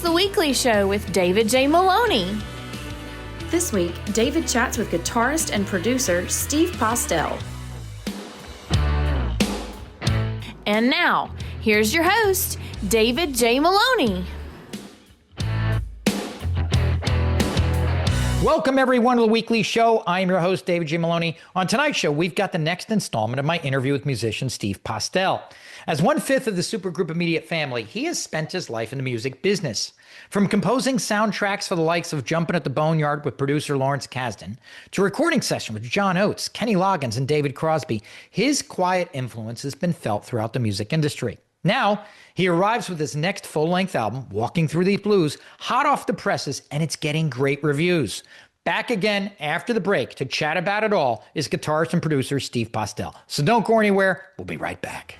the weekly show with David J. Maloney. This week, David chats with guitarist and producer Steve Postell. And now, here's your host, David J. Maloney. Welcome, everyone, to the weekly show. I'm your host, David J. Maloney. On tonight's show, we've got the next installment of my interview with musician Steve Postell. As 1/5 of the supergroup Immediate family, he has spent his life in the music business. From composing soundtracks for the likes of Jumpin' at the Boneyard with producer Lawrence Kasdan, to recording sessions with John Oates, Kenny Loggins, and David Crosby, his quiet influence has been felt throughout the music industry. Now, he arrives with his next full-length album, Walking Through These Blues, hot off the presses, and it's getting great reviews. Back again after the break to chat about it all is guitarist and producer Steve Postell. So don't go anywhere. We'll be right back.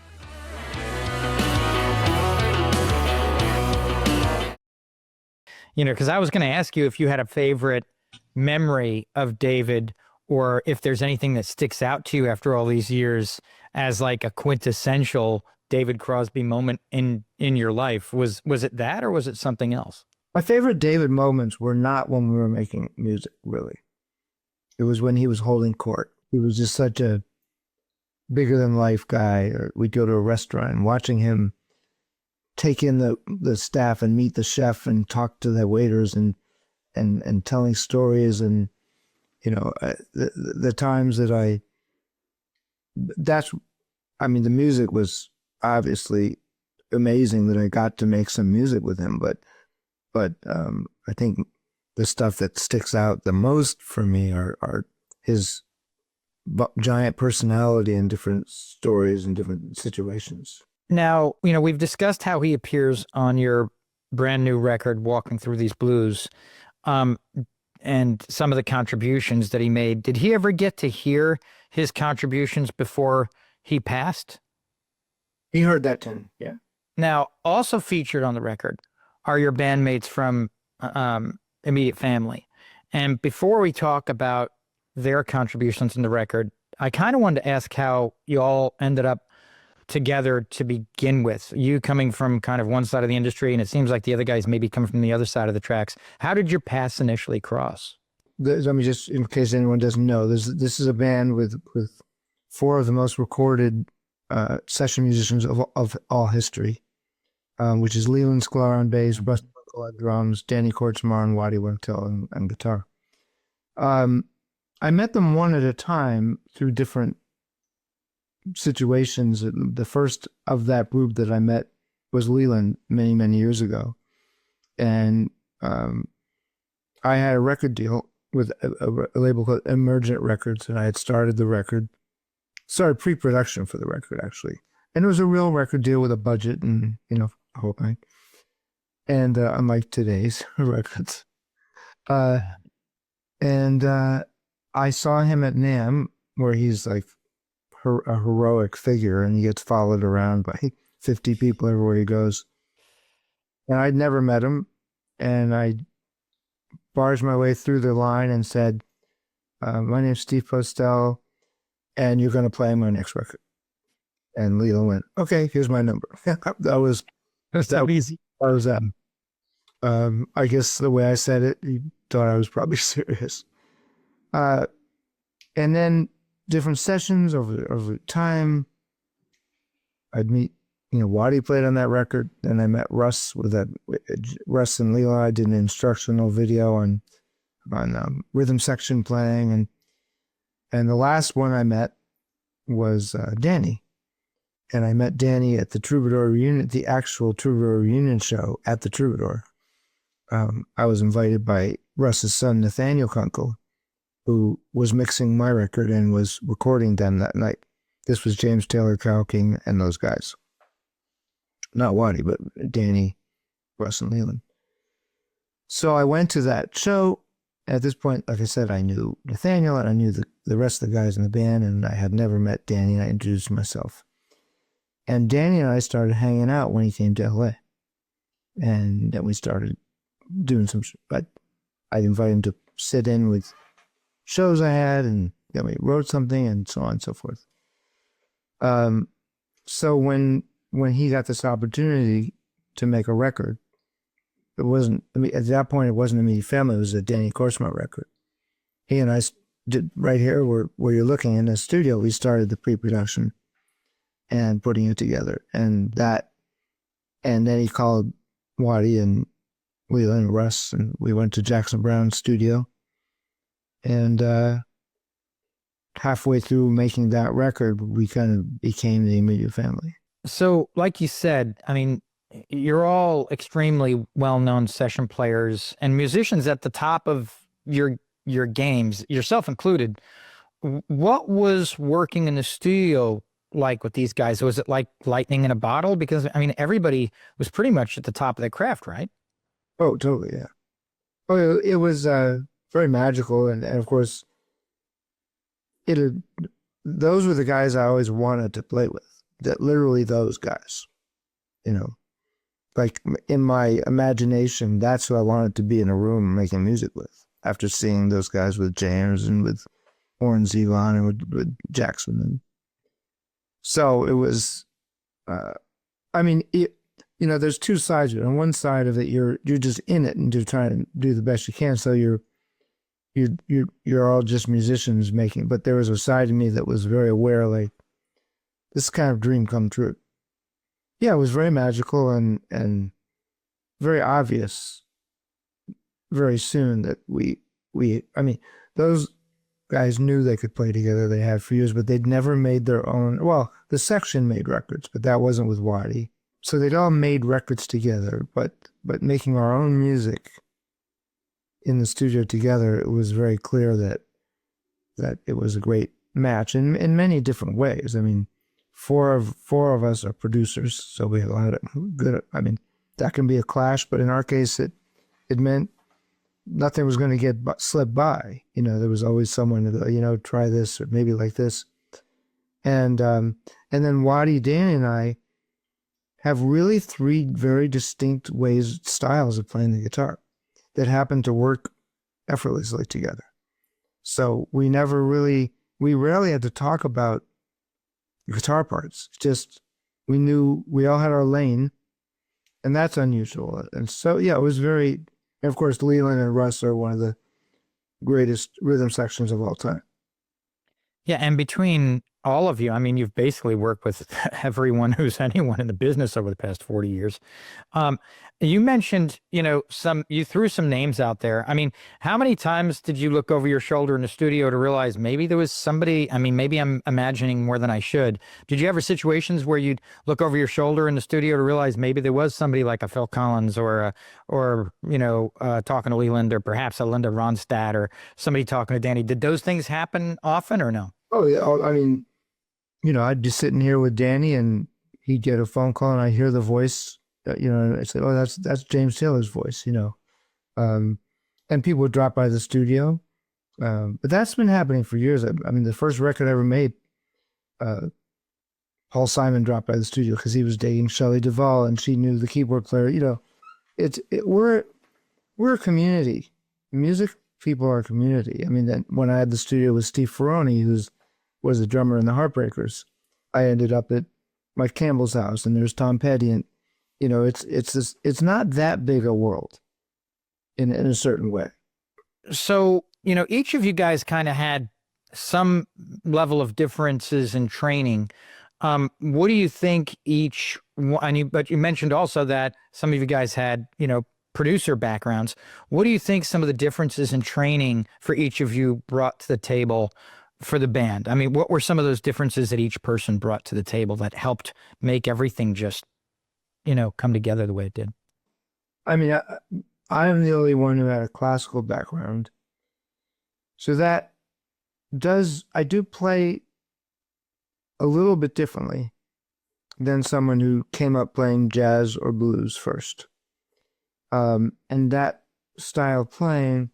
You know, because I was going to ask you if you had a favorite memory of David, or if there's anything that sticks out to you after all these years as like a quintessential David Crosby moment in your life. Was it that, or was it something else? My favorite David moments were not when we were making music, really. It was when he was holding court. He was just such a bigger-than-life guy. Or we'd go to a restaurant and watching him take in the staff and meet the chef and talk to the waiters and telling stories. And, you know, the times that the music was obviously amazing that I got to make some music with him, but I think the stuff that sticks out the most for me are his giant personality in different stories and different situations. Now, you know, we've discussed how he appears on your brand new record, Walking Through These Blues, and some of the contributions that he made. Did he ever get to hear his contributions before he passed? He heard that tune, yeah. Now, also featured on the record are your bandmates from Immediate Family. And before we talk about their contributions in the record, I kind of wanted to ask how you all ended up together to begin with. You coming from kind of one side of the industry, and it seems like the other guys maybe coming from the other side of the tracks. How did your paths initially cross? Let me just, in case anyone doesn't know, this is a band with 4 of the most recorded session musicians of all history, which is Leland Sklar on bass, Russ Buckle on drums, Danny Kortchmar and Waddy Wachtel and guitar. I met them one at a time through different situations. The first of that group that I met was Leland many, many years ago. And I had a record deal with a label called Emergent Records, and I had started pre-production for the record, actually. And it was a real record deal with a budget and, you know, a whole thing. And unlike today's records. And I saw him at NAMM, where he's like a heroic figure, and he gets followed around by 50 people everywhere he goes. And I'd never met him, and I barged my way through the line and said, my name's Steve Postell, and you're going to play my next record. And Leland went, okay, here's my number. That was easy. That was that. I guess the way I said it, he thought I was probably serious. And then different sessions over time, I'd meet, you know, Waddy played on that record. Then I met Russ Russ and Leland. I did an instructional video on rhythm section playing. And the last one I met was Danny. And I met Danny at the Troubadour reunion, the actual Troubadour reunion show at the Troubadour. I was invited by Russ's son, Nathaniel Kunkel, who was mixing my record and was recording them that night. This was James Taylor, Carole King, and those guys. Not Waddy, but Danny, Russ, and Leland. So I went to that show. At this point, like I said, I knew Nathaniel and I knew the rest of the guys in the band, and I had never met Danny, and I introduced myself. And Danny and I started hanging out when he came to LA. And then we started doing I'd invite him to sit in with shows I had, and then we wrote something, and so on and so forth. So when he got this opportunity to make a record, it wasn't, I mean, at that point, it wasn't Immediate Family. It was a Danny Korsma record. He and I did right here where you're looking in the studio. We started the pre-production and putting it together. And then he called Waddy and Leland and Russ, and we went to Jackson Brown's studio. And halfway through making that record, we kind of became the Immediate Family. So, like you said, I mean, you're all extremely well-known session players and musicians at the top of your games, yourself included. What was working in the studio like with these guys? Was it like lightning in a bottle? Because, I mean, everybody was pretty much at the top of their craft, right? Oh, totally, yeah. Oh, it was very magical, and of course, those were the guys I always wanted to play with. That literally those guys, you know, like in my imagination, that's who I wanted to be in a room making music with. After seeing those guys with James and with Warren Zevon and with Jackson, and so it was. I mean, there's two sides of it. On one side of it, you're just in it and you're trying to do the best you can. So you're all just musicians making. But there was a side of me that was very aware, like, this kind of dream come true. Yeah, it was very magical and very obvious very soon that I mean, those guys knew they could play together. They had for years, but they'd never made their own. Well, the section made records, but that wasn't with Waddy. So they'd all made records together, but making our own music in the studio together, it was very clear that it was a great match in many different ways. I mean, four of us are producers, so we had a lot of good. I mean, that can be a clash, but in our case, it meant nothing was going to get slipped by. You know, there was always someone to go, try this or maybe like this, and then Waddy, Danny, and I have really three very distinct styles of playing the guitar that happen to work effortlessly together. So we rarely had to talk about guitar parts. Just we knew we all had our lane, and that's unusual. And so yeah, it was very. And of course, Leland and Russ are one of the greatest rhythm sections of all time. Yeah, and between all of you, I mean, you've basically worked with everyone who's anyone in the business over the past 40 years. You mentioned, you threw some names out there. I mean, how many times did you look over your shoulder in the studio to realize maybe there was somebody, I mean, maybe I'm imagining more than I should. Did you ever situations where you'd look over your shoulder in the studio to realize maybe there was somebody like a Phil Collins or talking to Leland or perhaps a Linda Ronstadt or somebody talking to Danny? Did those things happen often or no? Oh, yeah. I mean, I'd be sitting here with Danny and he'd get a phone call and I'd hear the voice, and I'd say, oh, that's James Taylor's voice, and people would drop by the studio. But that's been happening for years. I mean, the first record I ever made, Paul Simon dropped by the studio because he was dating Shelley Duvall and she knew the keyboard player. We're a community. Music people are a community. I mean, then when I had the studio with Steve Ferroni, who was the drummer in the Heartbreakers, I ended up at Mike Campbell's house, and there's Tom Petty, and it's not that big a world in a certain way. So, each of you guys kind of had some level of differences in training. What do you think but you mentioned also that some of you guys had, producer backgrounds. What do you think some of the differences in training for each of you brought to the table for the band? I mean, what were some of those differences that each person brought to the table that helped make everything just, come together the way it did? I mean, I'm the only one who had a classical background. So I do play a little bit differently than someone who came up playing jazz or blues first. And that style of playing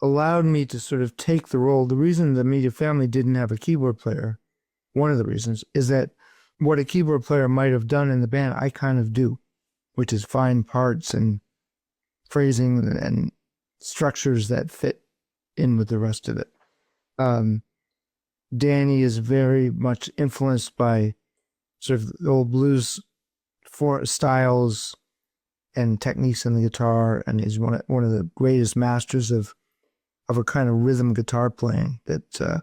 allowed me to sort of take the role. The reason the Immediate Family didn't have a keyboard player, one of the reasons, is that what a keyboard player might have done in the band, I kind of do, which is find parts and phrasing and structures that fit in with the rest of it. Danny is very much influenced by sort of the old blues styles, and techniques in the guitar, and is one of the greatest masters of a kind of rhythm guitar playing that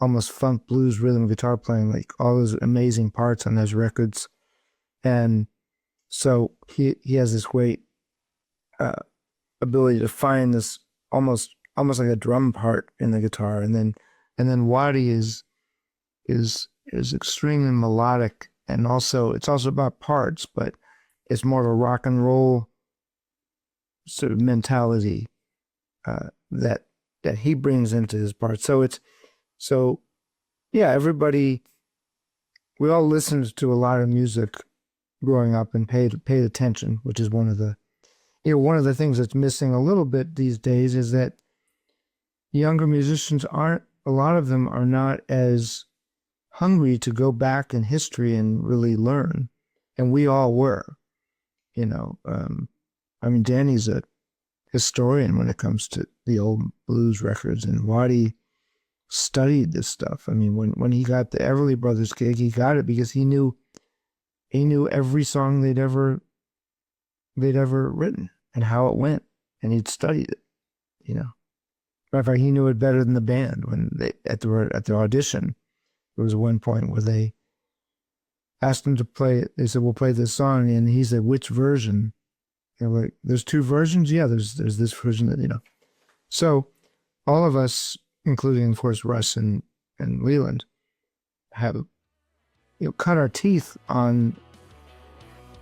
almost funk blues rhythm guitar playing, like all those amazing parts on those records. And so he has this great ability to find this almost like a drum part in the guitar, and then Waddy is extremely melodic, and it's also about parts, but it's more of a rock and roll sort of mentality that he brings into his parts. So yeah, everybody, we all listened to a lot of music growing up and paid attention, which is one of the things that's missing a little bit these days, is that younger musicians a lot of them are not as hungry to go back in history and really learn. And we all were, I mean, Danny's a historian when it comes to the old blues records, and Waddy studied this stuff. I mean, when he got the Everly Brothers gig, he got it because he knew every song they'd ever written and how it went, and he'd studied it. Matter of fact, he knew it better than the band. When they at the audition, there was one point where they asked him to play it. They said, "We'll play this song," and he said, "Which version?" They're like, "There's two versions." Yeah, there's this version that. So all of us, including of course Russ and Leland, have cut our teeth on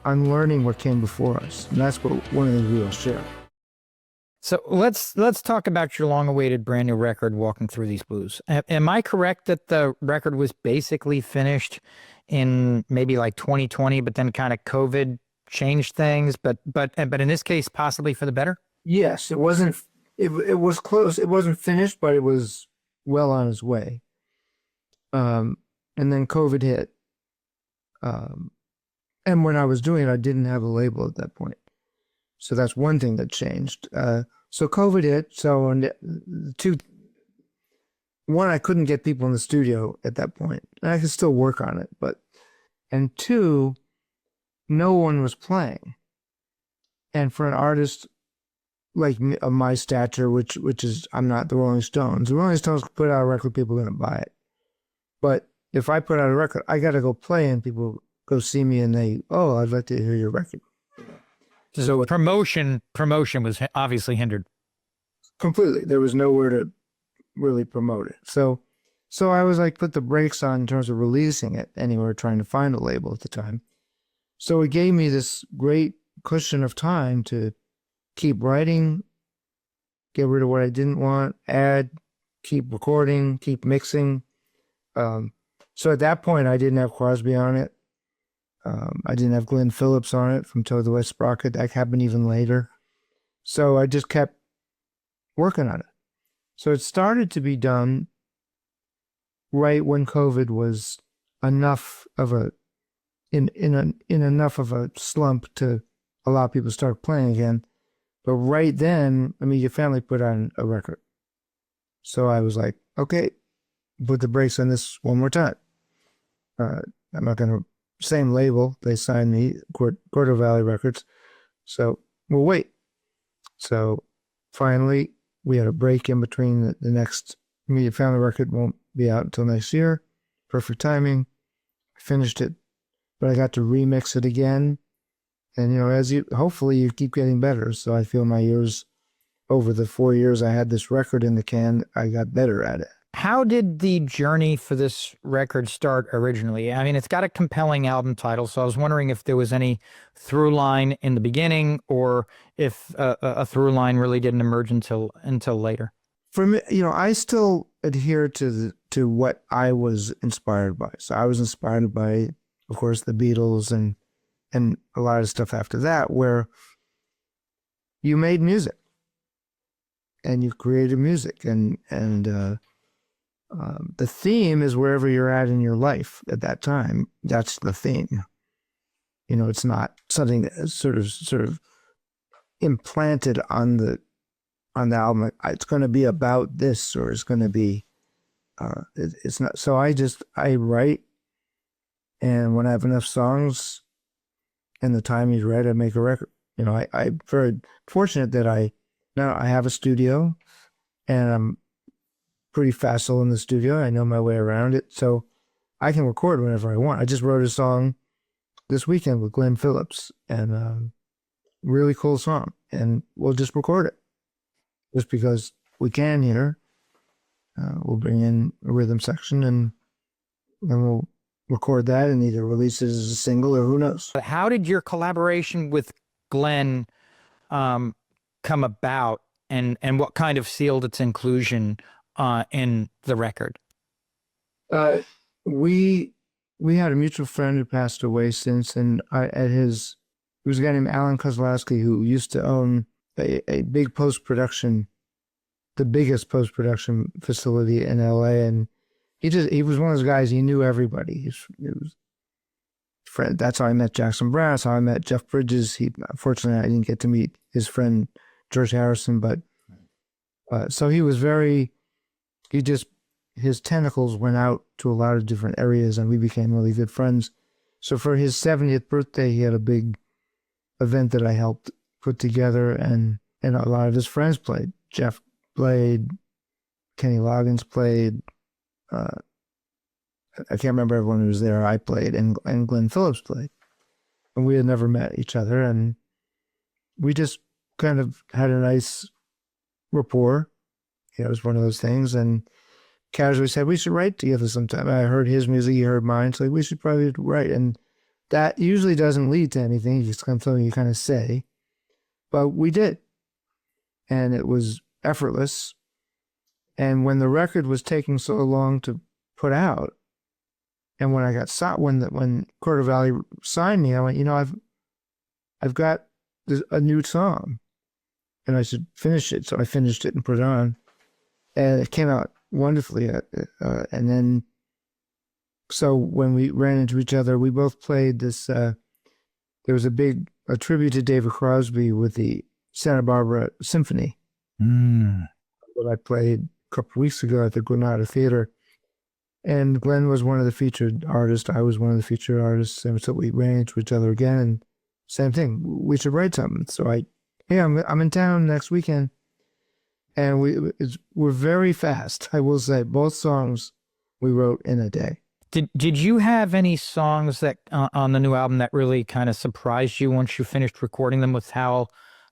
learning what came before us, and that's what one of the things we all share. So let's talk about your long-awaited brand new record, Walking Through These Blues. Am I correct that the record was basically finished in maybe like 2020, but then kind of COVID changed things, but in this case possibly for the better? Yes, it wasn't. It was close. It wasn't finished, but it was well on its way. And then COVID hit. And when I was doing it, I didn't have a label at that point. So that's one thing that changed. So COVID hit. So one, I couldn't get people in the studio at that point. And I could still work on it, and two, no one was playing. And for an artist like me, of my stature, which is, I'm not the Rolling Stones. The Rolling Stones put out a record, people are going to buy it. But if I put out a record, I got to go play, and people go see me, and I'd like to hear your record. So promotion was obviously hindered completely. There was nowhere to really promote it. So I was like, put the brakes on in terms of releasing it anywhere, trying to find a label at the time. So it gave me this great cushion of time to keep writing, get rid of what I didn't want, add, keep recording, keep mixing. So at that point, I didn't have Crosby on it. I didn't have Glenn Phillips on it from Toad the Wet Sprocket. That happened even later. So I just kept working on it. So it started to be done right when COVID was enough of in enough of a slump to allow people to start playing again. But right then, Immediate Family put on a record. So I was like, okay, put the brakes on this one more time. I'm not going to, same label, they signed me, Gordo Valley Records. So we'll wait. So finally, we had a break in between. The next Immediate Family record won't be out until next year. Perfect timing. I finished it, but I got to remix it again. And, hopefully you keep getting better. So I feel my years, over the 4 years I had this record in the can, I got better at it. How did the journey for this record start originally? I mean, it's got a compelling album title, so I was wondering if there was any through line in the beginning, or if a through line really didn't emerge until later. For me, I still adhere to what I was inspired by. So I was inspired by, of course, the Beatles and a lot of stuff after that, where you made music and you created music, and the theme is wherever you're at in your life at that time. That's the theme. It's not something that's sort of implanted on the album. It's going to be about this, or it's going to be. It's not. So I write, and when I have enough songs, and the time is right, I make a record. I'm very fortunate that now I have a studio, and I'm pretty facile in the studio. I know my way around it, so I can record whenever I want. I just wrote a song this weekend with Glenn Phillips, and really cool song, and we'll just record it just because we can here. We'll bring in a rhythm section, and then we'll record that and either release it as a single or who knows. How did your collaboration with Glenn come about, and what kind of sealed its inclusion in the record? We had a mutual friend who passed away since, and there was a guy named Alan Kozlowski who used to own a big post-production, the biggest post-production facility in LA, and he was one of those guys, he knew everybody. He was friend. That's how I met Jackson Brown. That's how I met Jeff Bridges. Unfortunately, I didn't get to meet his friend George Harrison, but so he was his tentacles went out to a lot of different areas, and we became really good friends. So for his 70th birthday, he had a big event that I helped put together, and a lot of his friends played. Jeff played, Kenny Loggins played, I can't remember everyone who was there. I played, and Glenn Phillips played. And we had never met each other, and we just kind of had a nice rapport. It was one of those things, and casually said, we should write together sometime. I heard his music, he heard mine, so we should probably write. And that usually doesn't lead to anything. It's just kind of something you kind of say. But we did. And it was effortless. And when the record was taking so long to put out, and when I got when Corder Valley signed me, I went, I've got a new song, and I should finish it. So I finished it and put it on, and it came out wonderfully. And then, so when we ran into each other, we both played this. There was a tribute to David Crosby with the Santa Barbara Symphony. That I played a couple of weeks ago at the Granada Theater. And Glenn was one of the featured artists. I was one of the featured artists. And so we ran into each other again. And same thing. We should write something. So I'm in town next weekend. And we're very fast. I will say both songs we wrote in a day. Did you have any songs that on the new album that really kind of surprised you once you finished recording them with how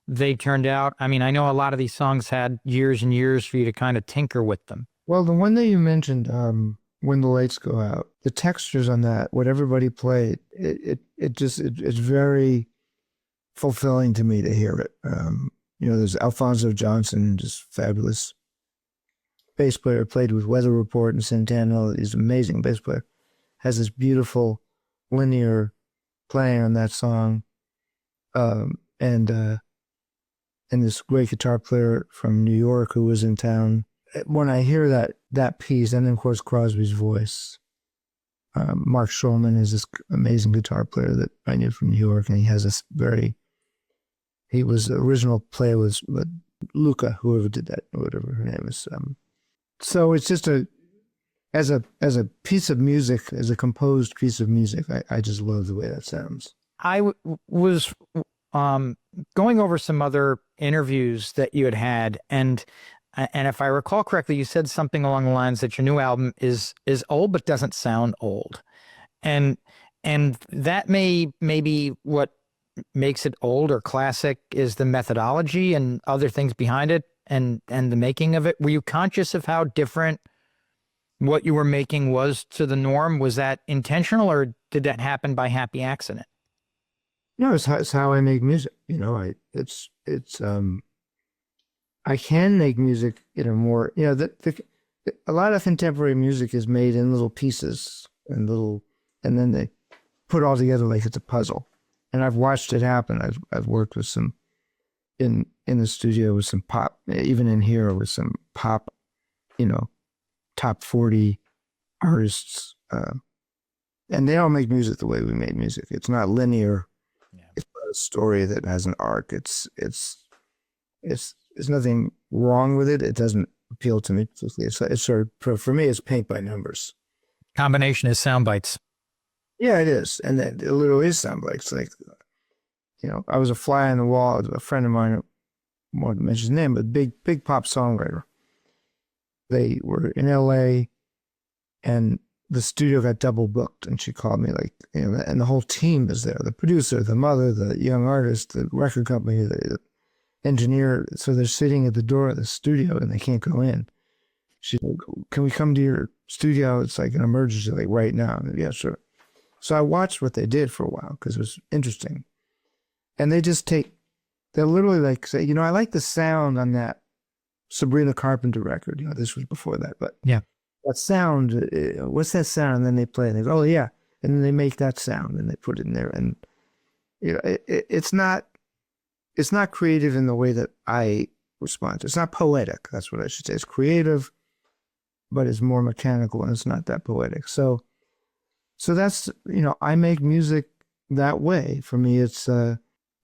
they turned out? I mean, I know a lot of these songs had years and years for you to kind of tinker with them. Well, the one that you mentioned, When the Lights Go Out, the textures on that, what everybody played, it's very fulfilling to me to hear it. There's Alfonso Johnson, just fabulous bass player, played with Weather Report and Santana. He's an amazing bass player. Has this beautiful linear playing on that song. And this great guitar player from New York who was in town. When I hear that piece, and then of course Crosby's voice, Mark Schulman is this amazing guitar player that I knew from New York, and he has this he was the original player with Luca, whoever did that, or whatever her name is. So it's just as a piece of music, as a composed piece of music, I just love the way that sounds. I was going over some other interviews that you had, and if I recall correctly, you said something along the lines that your new album is old but doesn't sound old, and that may be what makes it old or classic is the methodology and other things behind it, and the making of it. Were you conscious of how different what you were making was to the norm? Was that intentional, or did that happen by happy accident? No, it's how I make music. I can make music in a more, a lot of contemporary music is made in little pieces and then they put it all together like it's a puzzle. And I've watched it happen. I've worked with some in the studio with some pop, even in here with some pop, top 40 artists, and they all make music the way we made music. It's not linear. Yeah. It's not a story that has an arc. There's nothing wrong with it. It doesn't appeal to me. It's sort of, for me, it's paint by numbers. Combination is sound bites. Yeah, it is. And it literally is sound bites. Like I was a fly on the wall. A friend of mine, I won't mention his name, but big pop songwriter. They were in LA and the studio got double booked, and she called me and the whole team is there. The producer, the mother, the young artist, the record company, the engineer. So they're sitting at the door of the studio and they can't go in. She's like, can we come to your studio? It's like an emergency, like right now. Yeah, sure. So I watched what they did for a while because it was interesting. And they're literally like, say, I like the sound on that Sabrina Carpenter record. This was before that, but yeah, that sound, what's that sound? And then they play, and they go, oh yeah. And then they make that sound and they put it in there. And, it's not creative in the way that I respond to. It's not poetic. That's what I should say. It's creative, but it's more mechanical and it's not that poetic. So that's, I make music that way. For me, it's,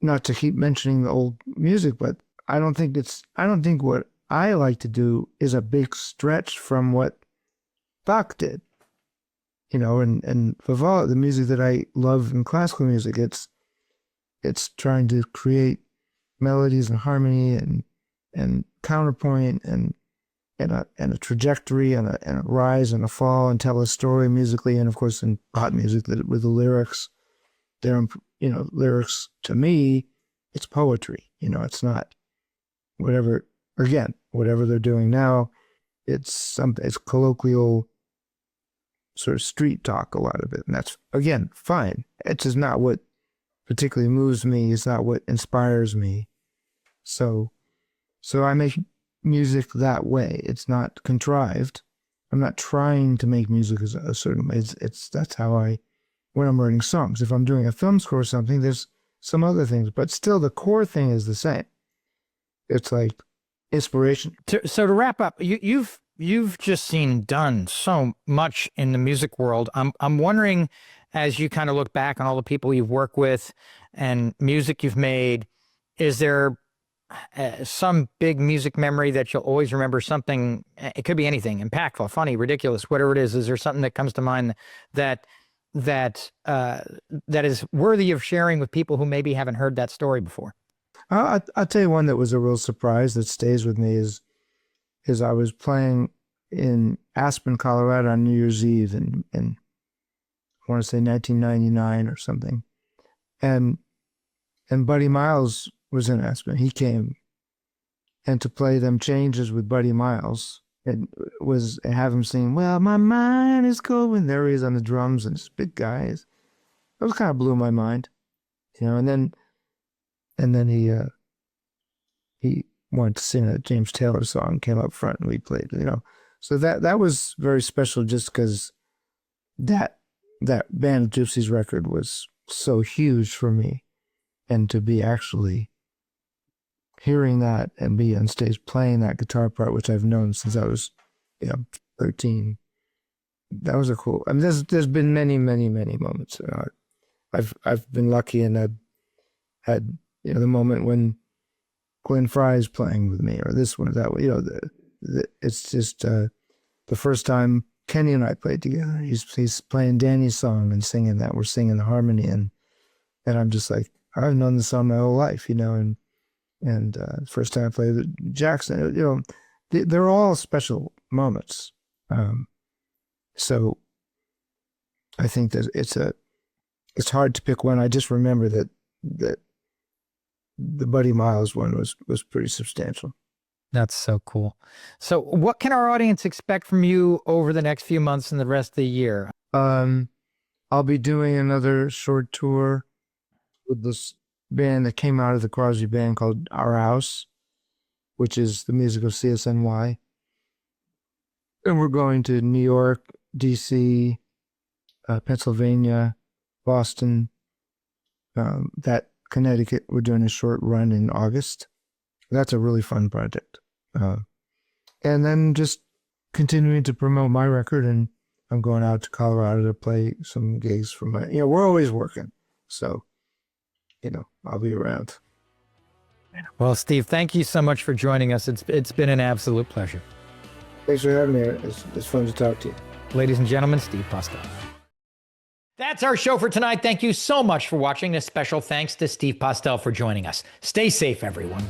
not to keep mentioning the old music, but I don't think what I like to do is a big stretch from what Bach did, and Vivaldi, the music that I love in classical music, it's trying to create melodies and harmony and counterpoint and a trajectory and a rise and a fall and tell a story musically, and of course in pop music with the lyrics, lyrics to me, it's poetry. It's not whatever they're doing now. It's colloquial sort of street talk, a lot of it, and that's again fine. It's just not what particularly moves me. It's not what inspires me. So I make music that way. It's not contrived. I'm not trying to make music as a certain way. That's how when I'm writing songs. If I'm doing a film score or something, there's some other things, but still the core thing is the same. It's like inspiration. So to wrap up, you've just done so much in the music world. I'm wondering, as you kind of look back on all the people you've worked with and music you've made, is there some big music memory that you'll always remember? Something, it could be anything, impactful, funny, ridiculous, whatever it is. Is there something that comes to mind that is worthy of sharing with people who maybe haven't heard that story before? I'll tell you one that was a real surprise that stays with me is I was playing in Aspen, Colorado on New Year's Eve in I want to say 1999 or something, and Buddy Miles was in Aspen. He came, and to play them changes with Buddy Miles, and have him sing, well, my mind is going. There he is on the drums, and this big guy. That was kind of blew my mind, and then he wanted to sing a James Taylor song, came up front, and we played, So that was very special, just because that Band of Gypsies record was so huge for me, and to be actually hearing that and be on stage playing that guitar part, which I've known since I was 13, that was a cool. I mean, there's been many moments. I've been lucky, and I've had the moment when Glenn Frey's playing with me, or this one or that one. It's just the first time Kenny and I played together. He's playing Danny's song and singing that. We're singing the harmony, and I'm just like, I've known this song my whole life, and first time I played with Jackson, they're all special moments. So I think that it's hard to pick one. I just remember that the Buddy Miles one was pretty substantial. That's so cool. So what can our audience expect from you over the next few months and the rest of the year? I'll be doing another short tour with this band that came out of the Crosby Band called Our House, which is the music of CSNY. And we're going to New York, DC, Pennsylvania, Boston, that Connecticut. We're doing a short run in August. That's a really fun project. And then just continuing to promote my record, and I'm going out to Colorado to play some gigs for my, we're always working. So, I'll be around. Well, Steve, thank you so much for joining us. It's been an absolute pleasure. Thanks for having me. It's fun to talk to you. Ladies and gentlemen, Steve Postell. That's our show for tonight. Thank you so much for watching. A special thanks to Steve Postell for joining us. Stay safe, everyone.